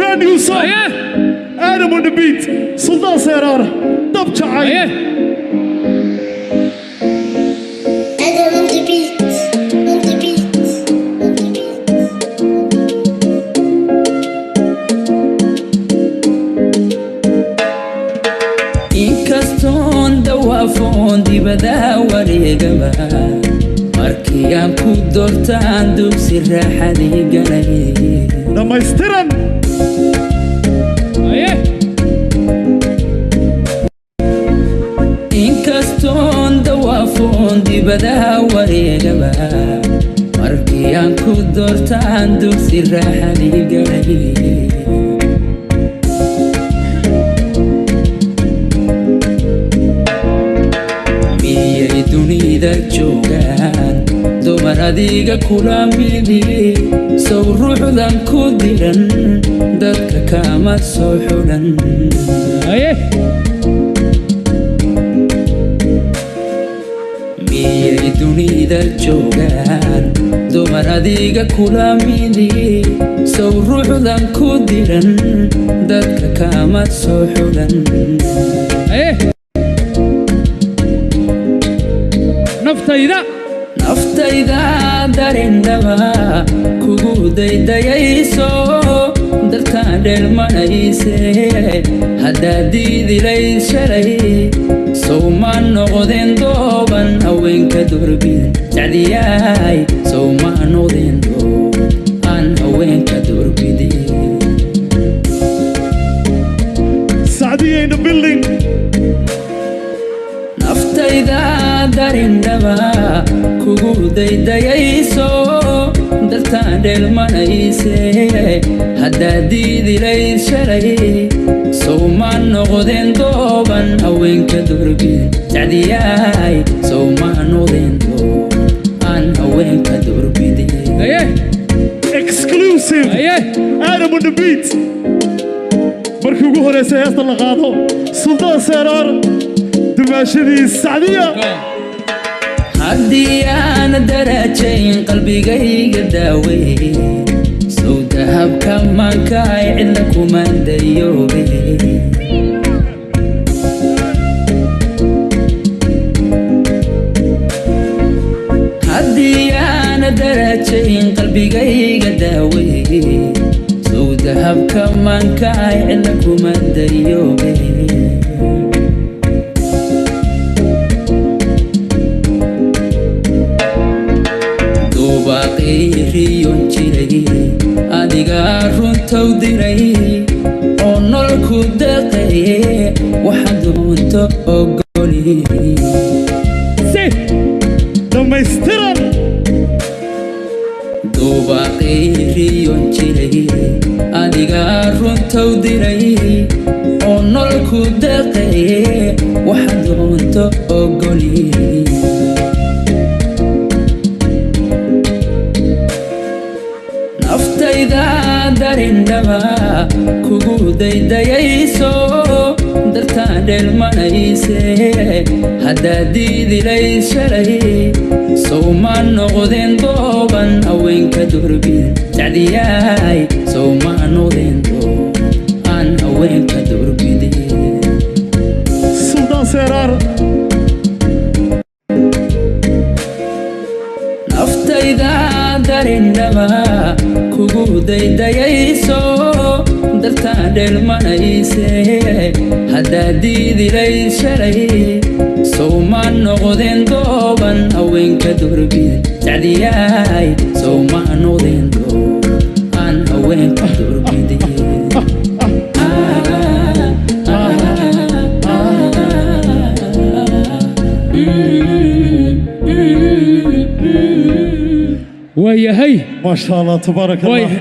brand new song. Adam on the beat. Sultan Serar. Dub Chai. Adam on the beat. On the beat. On the beat. Inkaston dawafon dibada wareegaba markii aan ku doortaan dugsi raaxadii galay dhamaystiran inkaston dawafon dibada wareegaba markii aan ku doortaan dugsi raaxadii galay dunida joogaan dumar adiga kula midi sow ruuxdan ku diran dadka kama soo xulan miyay dunida joogaan dumar adiga kula midi sow ruuxdan ku diran dadka kama soo xulan naftayda darindaba kugu daydayayso dartaan dheelmanayse haddaad diidilayd shalay sow ma noqdeen dooban haweenka durbid sacdiyaay sow ma noqdeen doob aan haweenka durbidi Sadia in the building. naftayda darindaba kugu daydayayso dartaan dheelmanayse haddaad diidilayd shalay sow ma noqdeen dooban haweenka durbid sacdiyaay sow ma noqdeen doob aan haweenka durbidi Exclusive. Adam on the beat. markii ugu horeysay heesta la qaado Sultan Serar dumaashadii Sadia. haddii aan darajayn qalbigayga daawey sow dahabka maankaay cidla kuma dayoobe haddii aan darajayn qalbigayga daawey sow dahabka maankaay cidla kuma dayoobe riyon jiray adiga runtow diray oo nololku deeqay waxaad doonto ogoli dhamaystiran dubaaqay riyon jiray adiga runtow diray oo nololku deeqay waxaad doonto ogoli naftayda darindaba kugu daydayayso dartaan dheelmanayse haddaad diidilayd shalay sow ma noqdeen dooban haweenka durbid sacdiyaay sow ma noqdeen doob aan haweenka durbidi Sultan Serar. naftayda darindaba kugu daydayayso dartaan dheelmanayse haddaad diidilayd shalay sow ma noqdeen dooban haweenka durbid sacdiyaay sow ma noqdeen doob aan haweenka durbidi ما شاء الله تبارك الله.